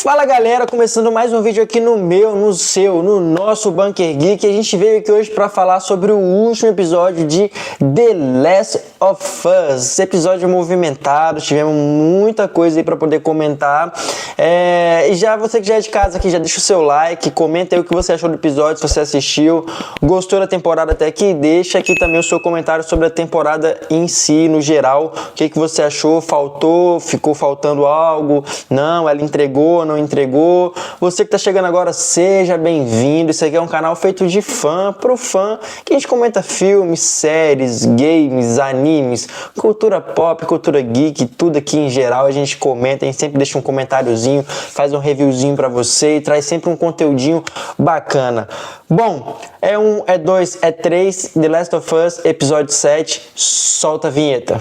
Fala galera, começando mais um vídeo aqui no nosso Bunker Geek. A gente veio aqui hoje para falar sobre o último episódio de The Last of Us. Esse episódio movimentado, tivemos muita coisa aí para poder comentar. E já você que já é de casa aqui, já deixa o seu like, comenta aí o que você achou do episódio, se você assistiu, gostou da temporada até aqui, deixa aqui também o seu comentário sobre a temporada em si, no geral. O que você achou? Faltou? Ficou faltando algo? Não, ela entregou, não entregou. Você que tá chegando agora, seja bem-vindo. Isso aqui é um canal feito de fã pro fã, que a gente comenta filmes, séries, games, animes, cultura pop, cultura geek, tudo aqui em geral a gente comenta, a gente sempre deixa um comentáriozinho, faz um reviewzinho pra você e traz sempre um conteúdinho bacana. Bom, é 1, é 2, é 3, The Last of Us, episódio 7, solta a vinheta.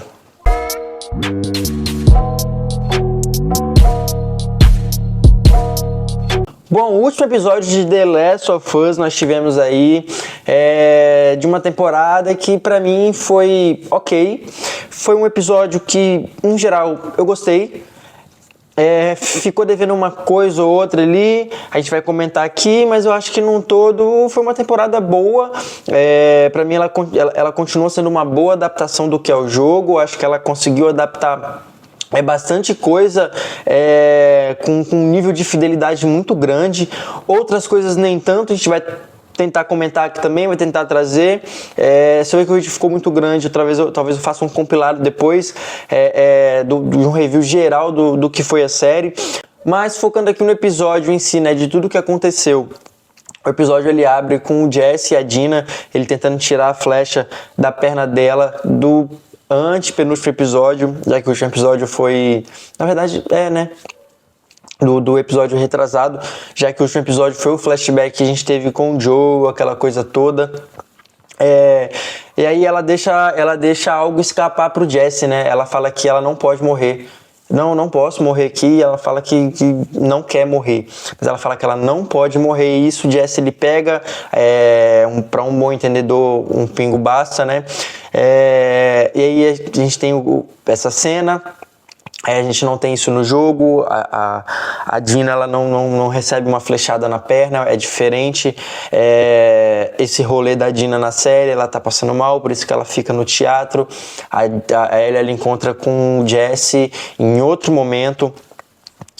Bom, o último episódio de The Last of Us nós tivemos aí de uma temporada que pra mim foi ok. Foi um episódio que, em geral, eu gostei. Ficou devendo uma coisa ou outra ali, a gente vai comentar aqui, mas eu acho que num todo foi uma temporada boa. Pra mim ela continua sendo uma boa adaptação do que é o jogo. Acho que ela conseguiu adaptar bastante coisa, com um nível de fidelidade muito grande. Outras coisas nem tanto, a gente vai tentar comentar aqui também, vai tentar trazer. Se eu ver que o vídeo ficou muito grande, talvez eu faça um compilado depois de um review geral do que foi a série. Mas focando aqui no episódio em si, de tudo que aconteceu. O episódio ele abre com o Jesse e a Dina, ele tentando tirar a flecha da perna dela do antepenúltimo episódio, já que o último episódio foi, na verdade, do episódio retrasado, já que o último episódio foi o flashback que a gente teve com o Joe, aquela coisa toda. E aí ela deixa algo escapar pro Jesse, né? Ela fala que ela não pode morrer. Não posso morrer aqui. Ela fala que não quer morrer, mas ela fala que ela não pode morrer. E isso o Jesse ele pega, para um bom entendedor, um pingo basta, né? E aí a gente tem essa cena. A gente não tem isso no jogo. A Dina ela não recebe uma flechada na perna, é diferente. Esse rolê da Dina na série, ela tá passando mal, por isso que ela fica no teatro. A Ellie ela encontra com o Jesse em outro momento,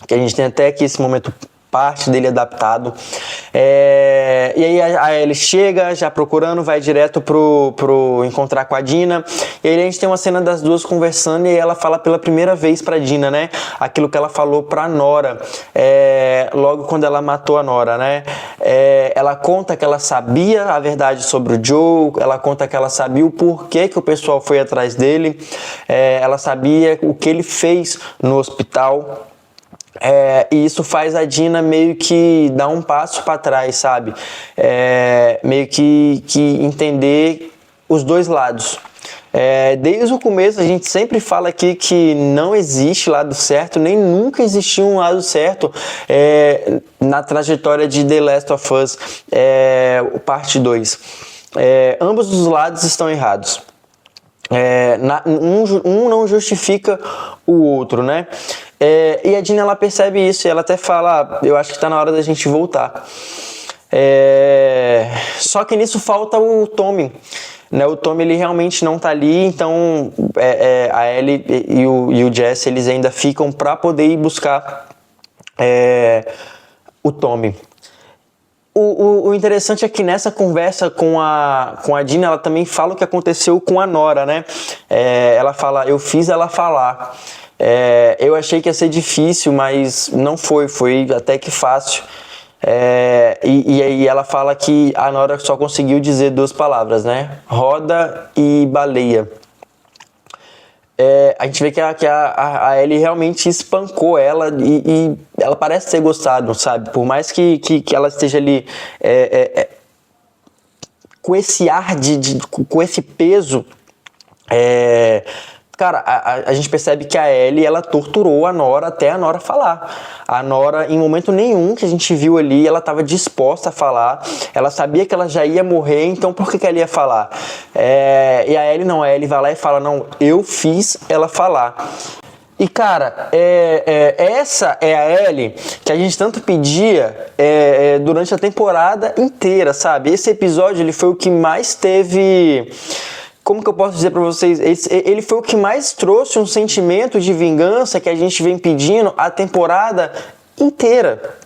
que a gente tem até aqui esse momento parte dele adaptado. E aí a Ellie chega já procurando, vai direto pro encontrar com a Dina. E aí a gente tem uma cena das duas conversando e aí ela fala pela primeira vez pra Dina, né? Aquilo que ela falou pra Nora, logo quando ela matou a Nora, né? Ela conta que ela sabia a verdade sobre o Joe, ela conta que ela sabia o porquê que o pessoal foi atrás dele, ela sabia o que ele fez no hospital. E isso faz a Dina meio que dar um passo para trás, sabe? Meio que entender os dois lados. Desde o começo a gente sempre fala aqui que não existe lado certo, nem nunca existiu um lado certo na trajetória de The Last of Us, parte 2. Ambos os lados estão errados. Um não justifica o outro, né? E a Dina ela percebe isso e ela até fala: eu acho que tá na hora da gente voltar. Só que nisso falta o Tommy, né? O Tommy ele realmente não tá ali, então a Ellie e o Jesse eles ainda ficam para poder ir buscar o Tommy. O interessante é que nessa conversa com a Dina, ela também fala o que aconteceu com a Nora, né? Ela fala: eu fiz ela falar. Eu achei que ia ser difícil, mas não foi até que fácil. E aí ela fala que a Nora só conseguiu dizer duas palavras, né? Roda e baleia. A gente vê que a Ellie realmente espancou ela e ela parece ter gostado, sabe? Por mais que ela esteja ali com esse ar com esse peso, cara, a gente percebe que a Ellie ela torturou a Nora até a Nora falar. A Nora, em momento nenhum que a gente viu ali, ela estava disposta a falar. Ela sabia que ela já ia morrer, então por que ela ia falar? E a Ellie não, a Ellie vai lá e fala: não, eu fiz ela falar. E cara, essa é a Ellie que a gente tanto pedia durante a temporada inteira, sabe? Esse episódio ele foi o que mais teve. Como que eu posso dizer pra vocês? Ele foi o que mais trouxe um sentimento de vingança que a gente vem pedindo a temporada inteira.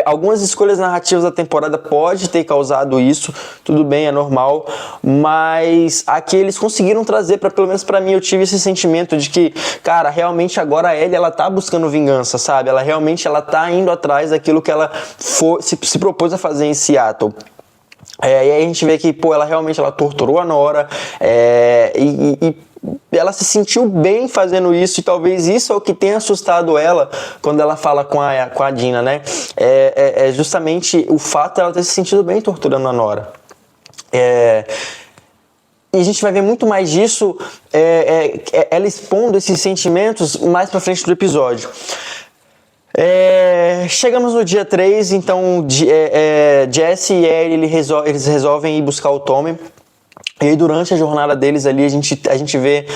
Algumas escolhas narrativas da temporada pode ter causado isso, tudo bem, é normal, mas aqui eles conseguiram trazer, pelo menos pra mim, eu tive esse sentimento de que, cara, realmente agora a Ellie, ela tá buscando vingança, sabe? Ela realmente tá indo atrás daquilo que ela se propôs a fazer em Seattle. E aí a gente vê que, ela realmente torturou a Nora, e ela se sentiu bem fazendo isso, e talvez isso é o que tenha assustado ela quando ela fala com a Dina, né? É justamente o fato dela ter se sentido bem torturando a Nora. E a gente vai ver muito mais disso, ela expondo esses sentimentos mais pra frente do episódio. Chegamos no dia 3, então Jesse e Ellie eles resolvem ir buscar o Tommy. E aí durante a jornada deles ali a gente vê,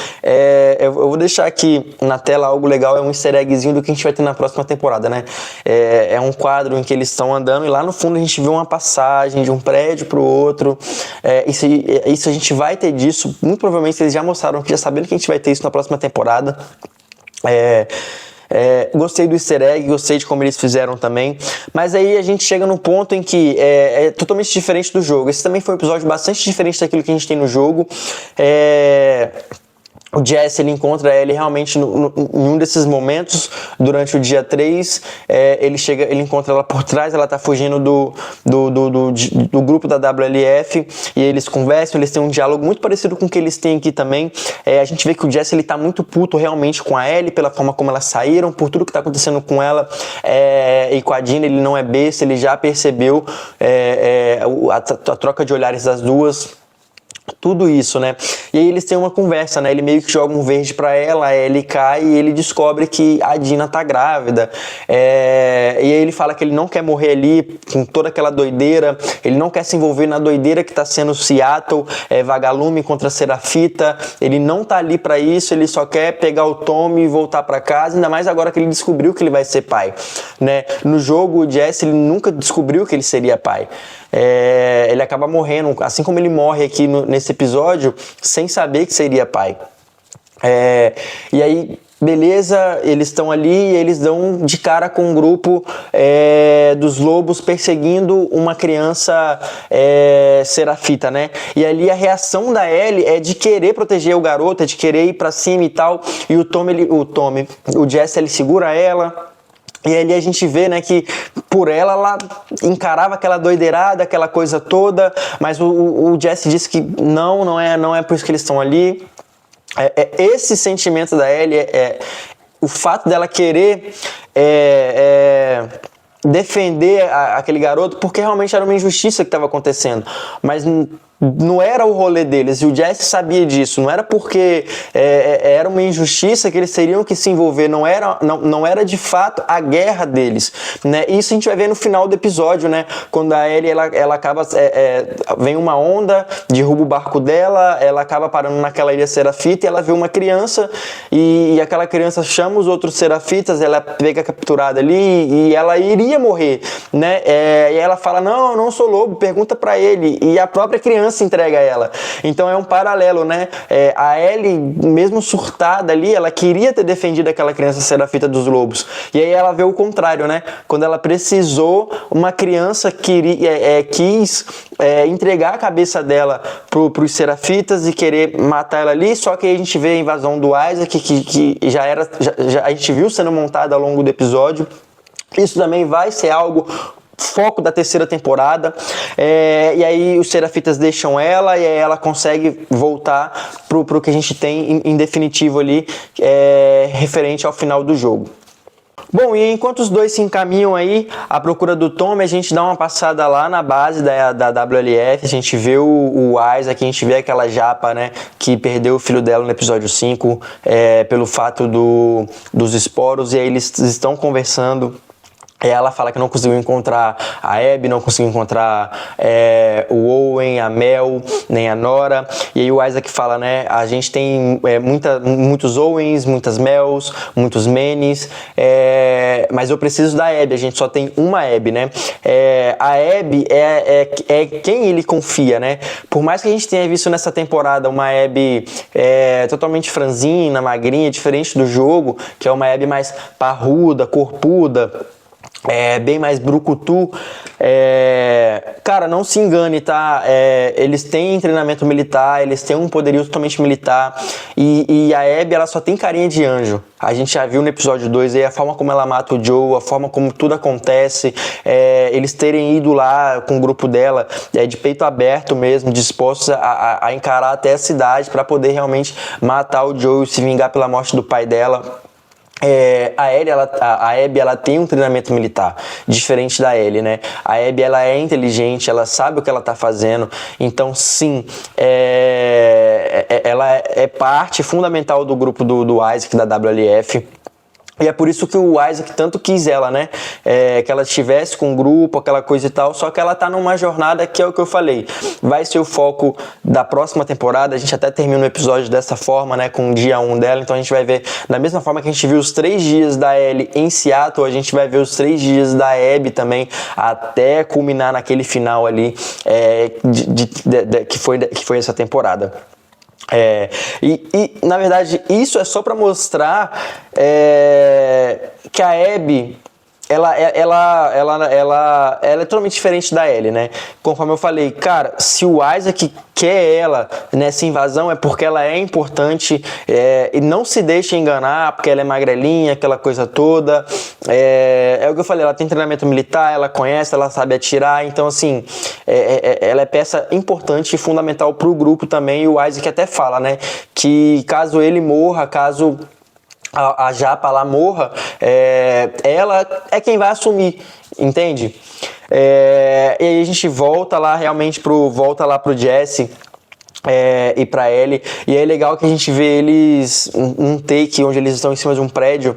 eu vou deixar aqui na tela algo legal, é um easter eggzinho do que a gente vai ter na próxima temporada, né? É um quadro em que eles estão andando e lá no fundo a gente vê uma passagem de um prédio pro outro. Isso a gente vai ter disso, muito provavelmente eles já mostraram que já sabendo que a gente vai ter isso na próxima temporada. Gostei do easter egg, gostei de como eles fizeram também, mas aí a gente chega num ponto em que é totalmente diferente do jogo. Esse também foi um episódio bastante diferente daquilo que a gente tem no jogo. O Jesse, ele encontra a Ellie realmente em um desses momentos, durante o dia 3, ele encontra ela por trás, ela tá fugindo do grupo da WLF, e eles conversam, eles têm um diálogo muito parecido com o que eles têm aqui também. A gente vê que o Jesse, ele tá muito puto realmente com a Ellie, pela forma como elas saíram, por tudo que tá acontecendo com ela, e com a Dina, ele não é besta, ele já percebeu a troca de olhares das duas. Tudo isso, né? E aí eles têm uma conversa, né? Ele meio que joga um verde pra ela, ele cai e ele descobre que a Dina tá grávida. E aí ele fala que ele não quer morrer ali com toda aquela doideira, ele não quer se envolver na doideira que tá sendo Seattle, vagalume contra Serafita, ele não tá ali pra isso, ele só quer pegar o Tommy e voltar pra casa, ainda mais agora que ele descobriu que ele vai ser pai, né? No jogo, o Jesse, ele nunca descobriu que ele seria pai. Ele acaba morrendo, assim como ele morre aqui nesse episódio, sem saber que seria pai. E aí, beleza, eles estão ali e eles dão de cara com um grupo dos lobos perseguindo uma criança serafita, né? E ali a reação da Ellie é de querer proteger o garoto, é de querer ir pra cima e tal, e o Jesse, ele segura ela. E ali a gente vê, né, que por ela encarava aquela doideirada, aquela coisa toda, mas o Jesse disse que não é por isso que eles estão ali. Esse sentimento da Ellie, o fato dela querer defender aquele garoto, porque realmente era uma injustiça que estava acontecendo, mas não era o rolê deles, e o Jesse sabia disso, não era porque era uma injustiça que eles teriam que se envolver, não era de fato a guerra deles, né? Isso a gente vai ver no final do episódio, né? Quando a Ellie, ela acaba, vem uma onda, derruba o barco dela, ela acaba parando naquela ilha serafita e ela vê uma criança, e aquela criança chama os outros serafitas, ela pega capturada ali e ela iria morrer, né? E ela fala, não, eu não sou lobo, pergunta pra ele, e a própria criança entrega ela. Então é um paralelo, né? A Ellie, mesmo surtada ali, ela queria ter defendido aquela criança serafita dos lobos. E aí ela vê o contrário, né? Quando ela precisou, uma criança quis entregar a cabeça dela pros serafitas e querer matar ela ali, só que aí a gente vê a invasão do Isaac, que já a gente viu sendo montada ao longo do episódio. Isso também vai ser algo foco da terceira temporada, e aí os serafitas deixam ela e aí ela consegue voltar pro que a gente tem em definitivo ali, referente ao final do jogo. Bom, e enquanto os dois se encaminham aí à procura do Tom, a gente dá uma passada lá na base da WLF, a gente vê o Isaac, a gente vê aquela japa, né, que perdeu o filho dela no episódio 5, pelo fato dos esporos, e aí eles estão conversando. Ela fala que não conseguiu encontrar a Abby, não conseguiu encontrar o Owen, a Mel, nem a Nora. E aí o Isaac fala, né? A gente tem muitos Owens, muitas Mels, muitos Mannys, mas eu preciso da Abby. A gente só tem uma Abby, né? A Abby é quem ele confia, né? Por mais que a gente tenha visto nessa temporada uma Abby totalmente franzina, magrinha, diferente do jogo, que é uma Abby mais parruda, corpuda, bem mais brucutu. Cara, não se engane, tá? Eles têm treinamento militar, eles têm um poderio totalmente militar, e a Abby, ela só tem carinha de anjo. A gente já viu no episódio 2 aí a forma como ela mata o Joe, a forma como tudo acontece, eles terem ido lá com o grupo dela, de peito aberto mesmo, dispostos a encarar até a cidade para poder realmente matar o Joe e se vingar pela morte do pai dela. A Abby, ela tem um treinamento militar diferente da Ellie, né? A Abby, ela é inteligente, ela sabe o que ela tá fazendo, então sim, ela é parte fundamental do grupo do Isaac, da WLF. E é por isso que o Isaac tanto quis ela, né? Que ela estivesse com um grupo, aquela coisa e tal. Só que ela tá numa jornada que é o que eu falei. Vai ser o foco da próxima temporada. A gente até termina o episódio dessa forma, né? Com o dia 1 dela. Então a gente vai ver, da mesma forma que a gente viu os 3 dias da Ellie em Seattle, a gente vai ver os 3 dias da Abby também, até culminar naquele final ali que foi essa temporada. Na verdade, isso é só para mostrar que a Abby ela é totalmente diferente da Ellie, né? Conforme eu falei, cara, se o Isaac quer ela nessa invasão é porque ela é importante, e não se deixa enganar porque ela é magrelinha, aquela coisa toda. É o que eu falei, ela tem treinamento militar, ela conhece, ela sabe atirar, então assim, ela é peça importante e fundamental pro grupo também. E o Isaac até fala, né, que caso ele morra, caso a Japa lá morra, ela é quem vai assumir, entende? E aí a gente volta lá realmente pro Jesse e pra Ellie, e é legal que a gente vê eles um take onde eles estão em cima de um prédio,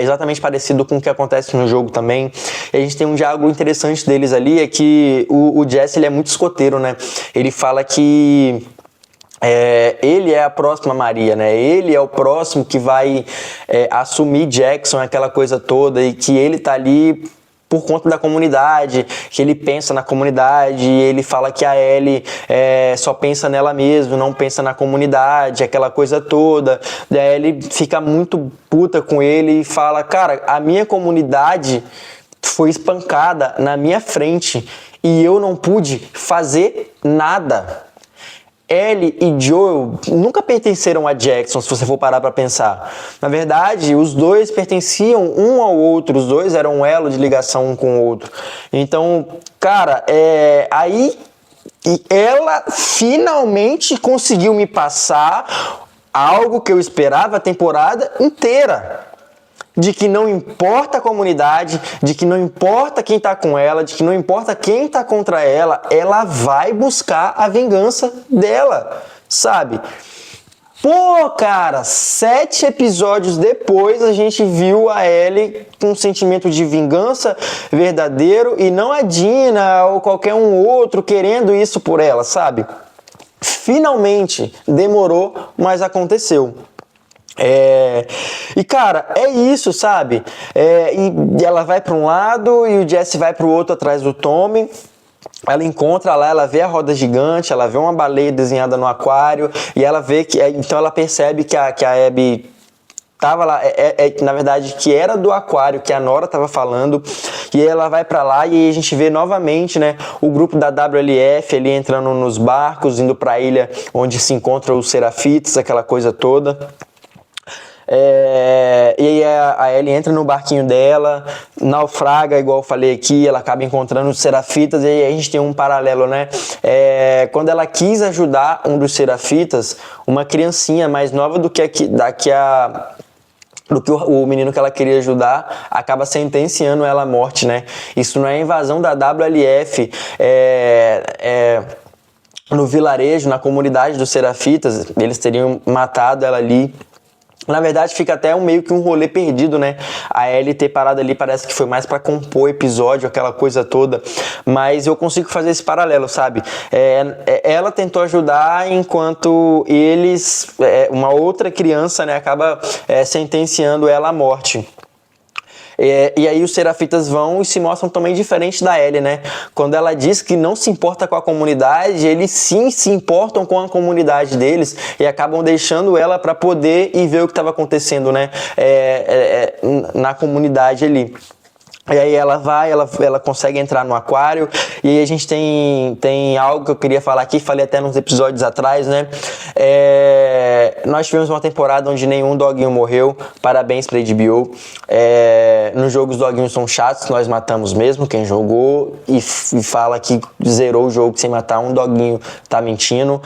exatamente parecido com o que acontece no jogo também. E a gente tem um diálogo interessante deles ali, é que o Jesse, ele é muito escoteiro, né? Ele fala que ele é a próxima Maria, né? Ele é o próximo que vai assumir Jackson, aquela coisa toda, e que ele tá ali por conta da comunidade, que ele pensa na comunidade, e ele fala que a Ellie só pensa nela mesma, não pensa na comunidade, aquela coisa toda. E a Ellie fica muito puta com ele e fala, cara, a minha comunidade foi espancada na minha frente e eu não pude fazer nada. Ellie e Joel nunca pertenceram a Jackson, se você for parar pra pensar. Na verdade, os dois pertenciam um ao outro, os dois eram um elo de ligação um com o outro. Então, cara, aí ela finalmente conseguiu me passar algo que eu esperava a temporada inteira. De que não importa a comunidade, de que não importa quem tá com ela, de que não importa quem tá contra ela, ela vai buscar a vingança dela, sabe? Pô, cara, 7 episódios depois a gente viu a Ellie com um sentimento de vingança verdadeiro e não a Dina ou qualquer um outro querendo isso por ela, sabe? Finalmente, demorou, mas aconteceu. E cara, é isso, sabe? E ela vai para um lado e o Jesse vai para o outro atrás do Tommy. Ela encontra lá, ela vê a roda gigante, ela vê uma baleia desenhada no aquário e ela vê que, então ela percebe que a Abby tava lá, na verdade, que era do aquário que a Nora tava falando, e ela vai pra lá e a gente vê novamente, né, o grupo da WLF ali entrando nos barcos, indo pra ilha onde se encontram os Serafitas, aquela coisa toda. E aí a Ellie entra no barquinho dela, naufraga, igual eu falei aqui, ela acaba encontrando os Serafitas, e aí a gente tem um paralelo, né? Quando ela quis ajudar um dos Serafitas, uma criancinha mais nova do que o menino que ela queria ajudar, acaba sentenciando ela à morte, né? Isso não é invasão da WLF, no vilarejo, na comunidade dos Serafitas, eles teriam matado ela ali. Na verdade, fica até meio que um rolê perdido, né? A Ellie ter parado ali parece que foi mais pra compor o episódio, aquela coisa toda. Mas eu consigo fazer esse paralelo, sabe? Ela tentou ajudar enquanto uma outra criança, né, acaba sentenciando ela à morte. E aí os Serafitas vão e se mostram também diferentes da Ellie, né? Quando ela diz que não se importa com a comunidade, eles sim se importam com a comunidade deles e acabam deixando ela para poder ir ver o que estava acontecendo, né? Na comunidade ali. E aí ela consegue entrar no aquário, e aí a gente tem algo que eu queria falar aqui, falei até nos episódios atrás, né? Nós tivemos uma temporada onde nenhum doguinho morreu, parabéns pra HBO. No jogo os doguinhos são chatos, nós matamos mesmo, quem jogou e fala que zerou o jogo sem matar um doguinho tá mentindo.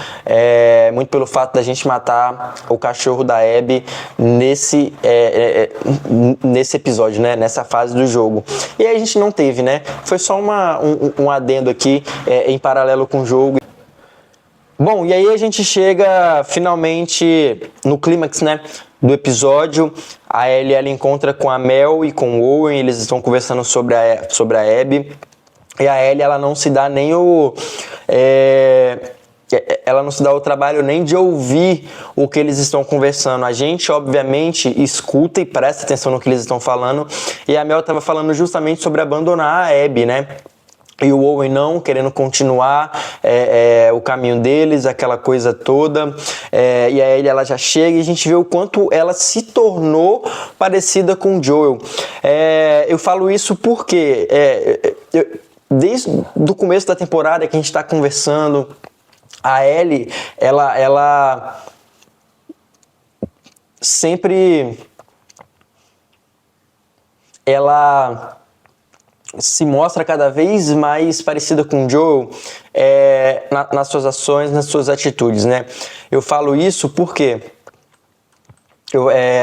Muito pelo fato da gente matar o cachorro da Abby nesse episódio, né? Nessa fase do jogo. E aí a gente não teve, né? Foi só um adendo aqui em paralelo com o jogo. Bom, e aí a gente chega finalmente no clímax, né, do episódio. A Ellie, ela encontra com a Mel e com o Owen, eles estão conversando sobre a Abby. E a Ellie, ela não se dá nem ela não se dá o trabalho nem de ouvir o que eles estão conversando. A gente, obviamente, escuta e presta atenção no que eles estão falando. E a Mel estava falando justamente sobre abandonar a Abby, né? E o Owen não, querendo continuar o caminho deles, aquela coisa toda. E a Ellie, ela já chega e a gente vê o quanto ela se tornou parecida com o Joel. Eu falo isso porque desde o começo da temporada que a gente está conversando, a Ellie, ela sempre se mostra cada vez mais parecida com o Joel nas suas ações, nas suas atitudes, né? Eu falo isso porque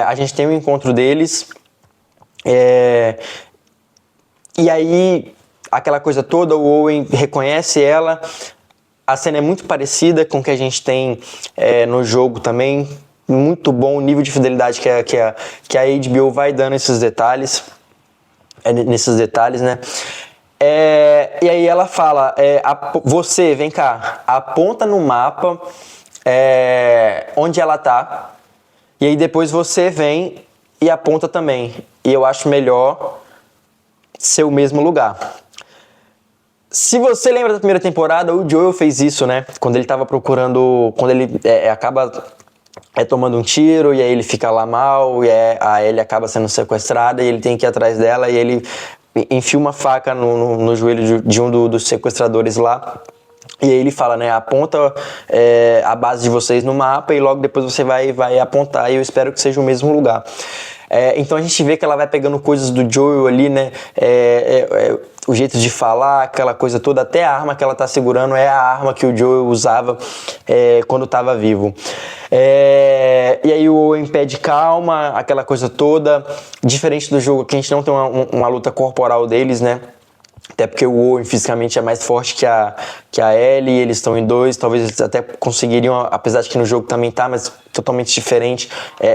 a gente tem um encontro deles e aí aquela coisa toda, o Owen reconhece ela. A cena é muito parecida com o que a gente tem no jogo também. Muito bom o nível de fidelidade que a HBO vai dando nesses detalhes, né? E aí ela fala, você, vem cá, aponta no mapa onde ela tá, e aí depois você vem e aponta também. E eu acho melhor ser o mesmo lugar. Se você lembra da primeira temporada, o Joel fez isso, né? Quando ele tava procurando... Quando ele acaba tomando um tiro, e aí ele fica lá mal, e a Ellie acaba sendo sequestrada, e ele tem que ir atrás dela, e ele enfia uma faca no joelho de um dos sequestradores lá. E aí ele fala, né? Aponta a base de vocês no mapa, e logo depois você vai apontar, e eu espero que seja o mesmo lugar. Então a gente vê que ela vai pegando coisas do Joel ali, né? O jeito de falar, aquela coisa toda, até a arma que ela tá segurando é a arma que o Joel usava quando tava vivo. E aí o Owen pede calma, aquela coisa toda. Diferente do jogo, que a gente não tem uma luta corporal deles, né? Até porque o Owen fisicamente é mais forte que a Ellie, eles estão em dois, talvez eles até conseguiriam, apesar de que no jogo também tá, mas totalmente diferente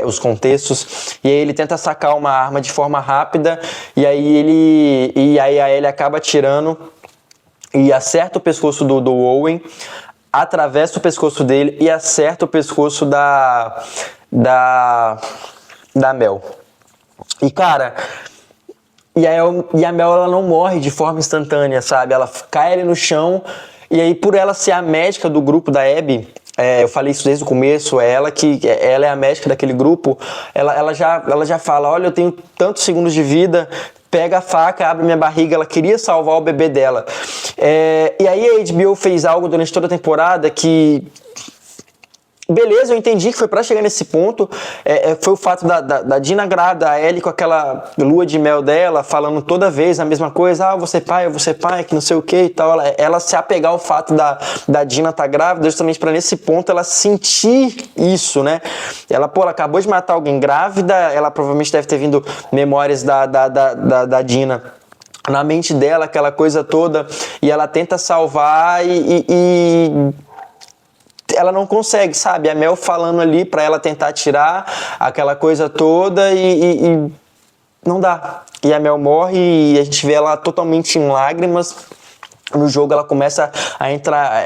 os contextos. E aí ele tenta sacar uma arma de forma rápida, e aí a Ellie acaba atirando e acerta o pescoço do Owen, atravessa o pescoço dele e acerta o pescoço da Mel. E cara... E a Mel, ela não morre de forma instantânea, sabe? Ela cai ali no chão, e aí por ela ser a médica do grupo da Abby, eu falei isso desde o começo, ela é a médica daquele grupo, ela já fala, olha, eu tenho tantos segundos de vida, pega a faca, abre minha barriga, ela queria salvar o bebê dela. E aí a HBO fez algo durante toda a temporada que... Beleza, eu entendi que foi pra chegar nesse ponto, foi o fato da Dina grávida, a Ellie com aquela lua de mel dela, falando toda vez a mesma coisa, eu vou ser pai, que não sei o que e tal, ela se apegar ao fato da Dina tá grávida, justamente pra nesse ponto ela sentir isso, né? Ela acabou de matar alguém grávida, ela provavelmente deve ter vindo memórias da Dina na mente dela, aquela coisa toda, e ela tenta salvar e ela não consegue, sabe? A Mel falando ali pra ela tentar tirar aquela coisa toda e não dá. E a Mel morre e a gente vê ela totalmente em lágrimas. No jogo ela começa a entrar,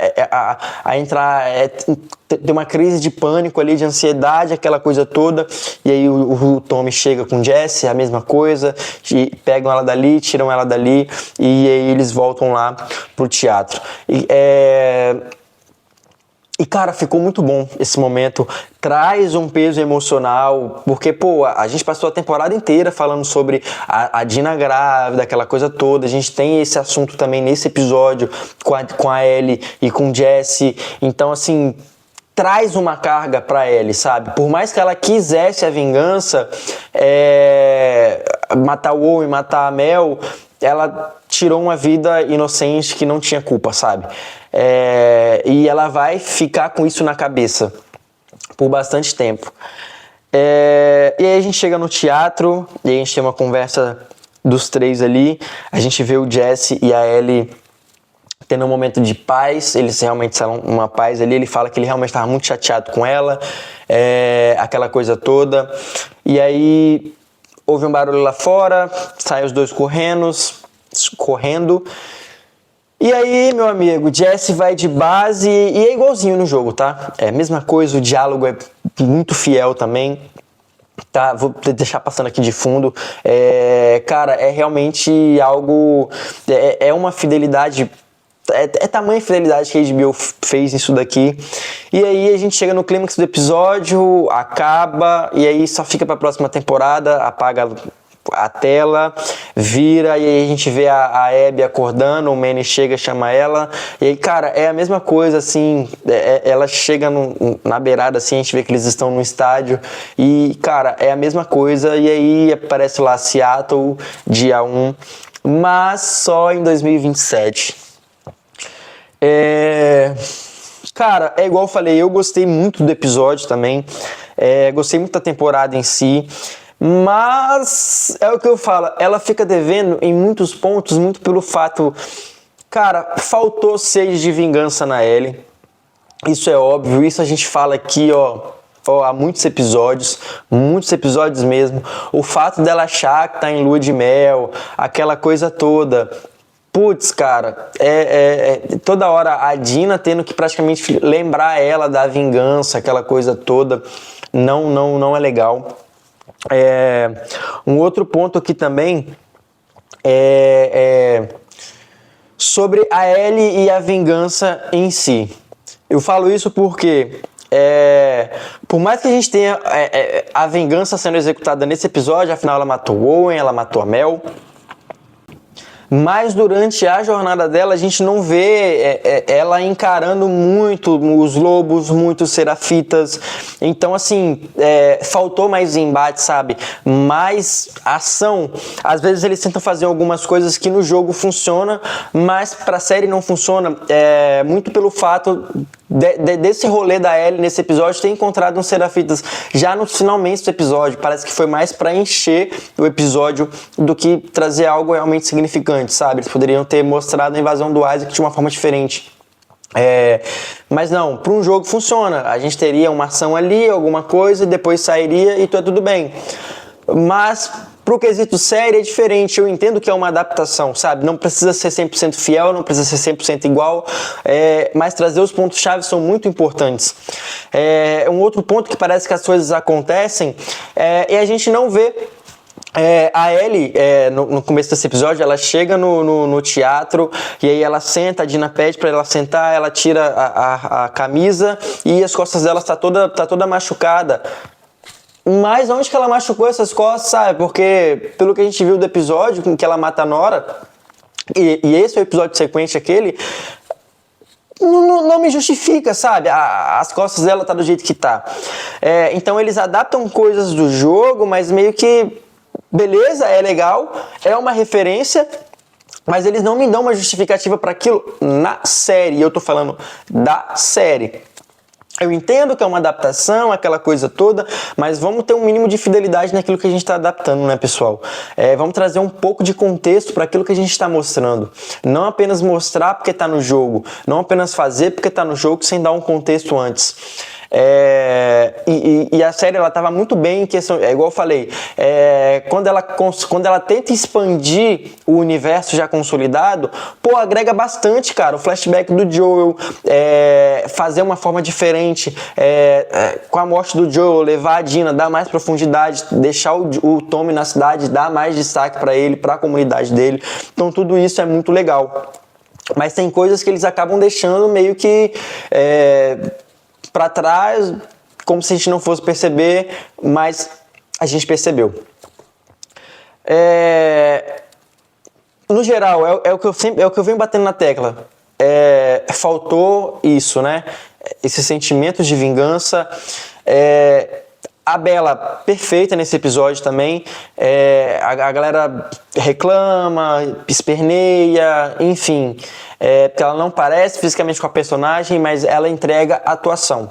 ter uma crise de pânico ali, de ansiedade, aquela coisa toda. E aí o Tommy chega com Jesse, a mesma coisa, pegam ela dali, tiram ela dali e aí eles voltam lá pro teatro. E, cara, ficou muito bom esse momento, traz um peso emocional, porque, pô, a gente passou a temporada inteira falando sobre a Dina grávida, aquela coisa toda, a gente tem esse assunto também nesse episódio com a Ellie e com o Jesse, então, assim, traz uma carga pra Ellie, sabe? Por mais que ela quisesse a vingança, matar o Owen, matar a Mel, ela tirou uma vida inocente que não tinha culpa, sabe? E ela vai ficar com isso na cabeça por bastante tempo. E aí a gente chega no teatro e a gente tem uma conversa dos três ali. A gente vê o Jesse e a Ellie tendo um momento de paz. Eles realmente são uma paz ali. Ele fala que ele realmente estava muito chateado com ela, aquela coisa toda. E aí houve um barulho lá fora, saem os dois correndo. E aí, meu amigo, Jesse vai de base e é igualzinho no jogo, tá? É a mesma coisa, o diálogo é muito fiel também. Tá, vou deixar passando aqui de fundo. Cara, é realmente algo... É uma fidelidade... É tamanha fidelidade que a HBO fez isso daqui. E aí a gente chega no clímax do episódio, acaba, e aí só fica pra próxima temporada, apaga a tela, vira, e aí a gente vê a Abby acordando, o Manny chega, chama ela, e aí, cara, é a mesma coisa, assim, ela chega na beirada, assim, a gente vê que eles estão no estádio, e, cara, é a mesma coisa, e aí aparece lá Seattle, dia 1, mas só em 2027. Cara, é igual eu falei, eu gostei muito do episódio também, gostei muito da temporada em si, mas é o que eu falo, ela fica devendo em muitos pontos, muito pelo fato, cara, faltou sede de vingança na Ellie, isso é óbvio, isso a gente fala aqui, há muitos episódios mesmo, o fato dela achar que tá em lua de mel, aquela coisa toda. Putz, cara, toda hora a Dina tendo que praticamente lembrar ela da vingança, aquela coisa toda, não é legal. Um outro ponto aqui também sobre a Ellie e a vingança em si. Eu falo isso porque por mais que a gente tenha a vingança sendo executada nesse episódio, afinal ela matou o Owen, ela matou a Mel, mas durante a jornada dela a gente não vê ela encarando muito os lobos, muito os serafitas. Então, assim, faltou mais embate, sabe? Mais ação. Às vezes eles tentam fazer algumas coisas que no jogo funciona, mas pra série não funciona. Muito pelo fato desse rolê da Ellie nesse episódio ter encontrado uns serafitas já nos finalmente do episódio. Parece que foi mais pra encher o episódio do que trazer algo realmente significante, sabe? Eles poderiam ter mostrado a invasão do Isaac de uma forma diferente. Mas não, para um jogo funciona. A gente teria uma ação ali, alguma coisa, e depois sairia e tudo bem. Mas pro quesito série é diferente, eu entendo que é uma adaptação, sabe? Não precisa ser 100% fiel, não precisa ser 100% igual, mas trazer os pontos-chave são muito importantes. Um outro ponto que parece que as coisas acontecem e a gente não vê. A Ellie, no começo desse episódio, ela chega no teatro e aí ela senta, a Dina pede pra ela sentar, ela tira a camisa e as costas dela tá toda machucada. Mas onde que ela machucou essas costas, sabe? Porque pelo que a gente viu do episódio em que ela mata a Nora, e esse é o episódio sequente aquele, não me justifica, sabe? As costas dela tá do jeito que tá. Então eles adaptam coisas do jogo, mas meio que beleza, é legal, é uma referência, mas eles não me dão uma justificativa para aquilo na série. Eu tô falando da série. Eu entendo que é uma adaptação, aquela coisa toda, mas vamos ter um mínimo de fidelidade naquilo que a gente está adaptando, né, pessoal? Vamos trazer um pouco de contexto para aquilo que a gente está mostrando. Não apenas mostrar porque está no jogo, não apenas fazer porque está no jogo sem dar um contexto antes. E a série ela estava muito bem em questão, igual eu falei, quando ela tenta expandir o universo já consolidado, pô, agrega bastante, cara. O flashback do Joel, fazer uma forma diferente, com a morte do Joel, levar a Dina, dar mais profundidade, deixar o Tommy na cidade, dar mais destaque para ele, para a comunidade dele. Então tudo isso é muito legal. Mas tem coisas que eles acabam deixando meio que para trás, como se a gente não fosse perceber, mas a gente percebeu. No geral, é o que eu venho batendo na tecla. Faltou isso, né? Esses sentimentos de vingança. A Bella, perfeita nesse episódio também. A galera reclama, esperneia, enfim. Porque ela não parece fisicamente com a personagem, mas ela entrega atuação.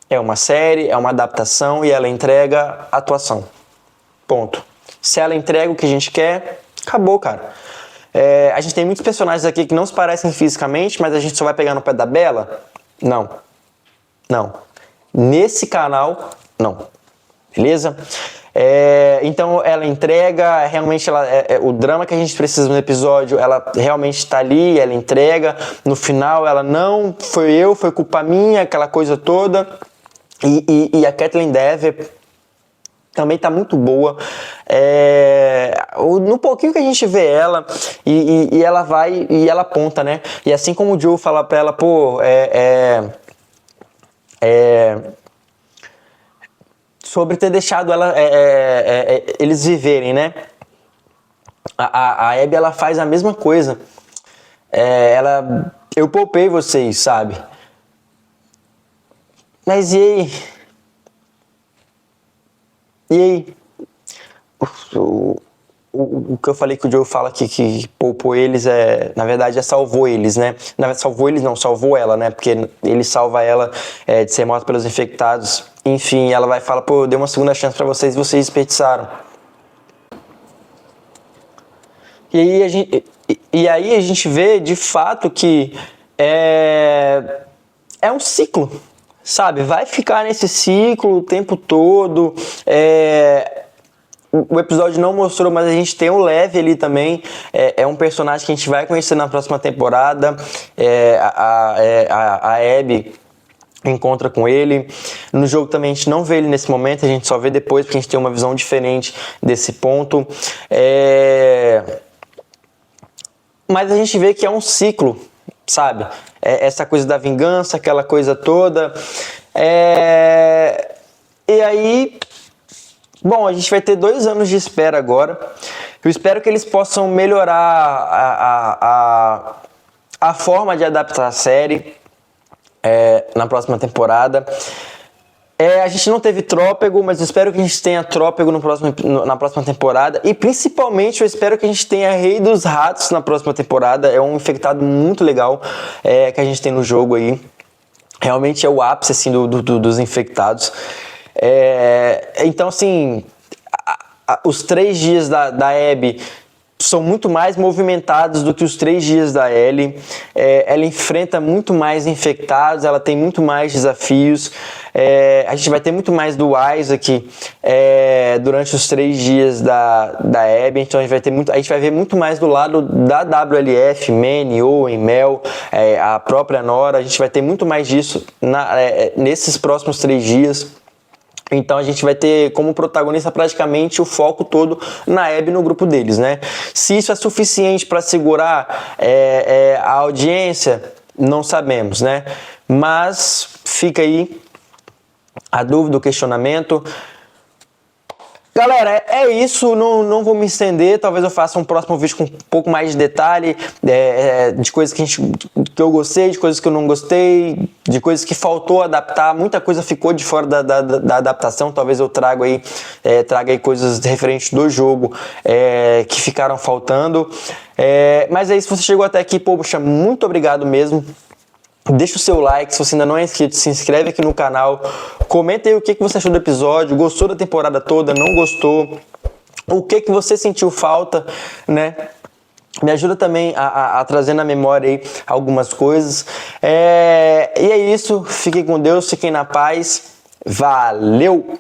É uma série, é uma adaptação e ela entrega atuação. Ponto. Se ela entrega o que a gente quer, acabou, cara. A gente tem muitos personagens aqui que não se parecem fisicamente, mas a gente só vai pegar no pé da Bella? Não. Não. Nesse canal, não. Beleza? Então ela entrega, realmente o drama que a gente precisa no episódio, ela realmente está ali, ela entrega. No final ela não, foi culpa minha, aquela coisa toda. E a Kaitlyn Dever também tá muito boa. No pouquinho que a gente vê ela, e ela vai e ela aponta, né? E assim como o Joe fala pra ela, pô, sobre ter deixado eles viverem, né? A Abby, ela faz a mesma coisa. Eu poupei vocês, sabe? Mas e aí? E aí? O que eu falei que o Joe fala que poupou eles, na verdade salvou eles, né? Salvou eles não, salvou ela, né? Porque ele salva ela de ser morta pelos infectados. Enfim, ela vai falar, pô, eu dei uma segunda chance pra vocês e vocês desperdiçaram. E aí a gente vê, de fato, que é um ciclo, sabe? Vai ficar nesse ciclo o tempo todo. O episódio não mostrou, mas a gente tem o Lev ali também. É um personagem que a gente vai conhecer na próxima temporada. A Abby encontra com ele. No jogo também a gente não vê ele nesse momento, a gente só vê depois, porque a gente tem uma visão diferente desse ponto. Mas a gente vê que é um ciclo, sabe? Essa coisa da vingança, aquela coisa toda. E aí... Bom, a gente vai ter 2 anos de espera agora. Eu espero que eles possam melhorar a forma de adaptar a série na próxima temporada. A gente não teve Trópego, mas eu espero que a gente tenha Trópego na próxima temporada. E principalmente eu espero que a gente tenha Rei dos Ratos na próxima temporada. É um infectado muito legal que a gente tem no jogo aí. Realmente é o ápice assim, dos infectados. Então, assim, os 3 dias da Abby são muito mais movimentados do que os 3 dias da Ellie. Ela enfrenta muito mais infectados, ela tem muito mais desafios. A gente vai ter muito mais do Isaac durante os 3 dias da Abby. Então a gente vai ver muito mais do lado da WLF, Manny, Owen, Mel, a própria Nora. A gente vai ter muito mais disso nesses próximos 3 dias. Então a gente vai ter como protagonista praticamente o foco todo na Abby, no grupo deles, né? Se isso é suficiente para segurar a audiência, não sabemos, né? Mas fica aí a dúvida, o questionamento. Galera, é isso, não vou me estender, talvez eu faça um próximo vídeo com um pouco mais de detalhe, de coisas que eu gostei, de coisas que eu não gostei, de coisas que faltou adaptar, muita coisa ficou de fora da adaptação, talvez eu traga aí coisas referentes do jogo que ficaram faltando. Mas é isso, se você chegou até aqui, poxa, muito obrigado mesmo. Deixa o seu like, se você ainda não é inscrito, se inscreve aqui no canal. Comenta aí o que você achou do episódio, gostou da temporada toda, não gostou, o que você sentiu falta, né? Me ajuda também a trazer na memória aí algumas coisas. E é isso, fiquem com Deus, fiquem na paz. Valeu!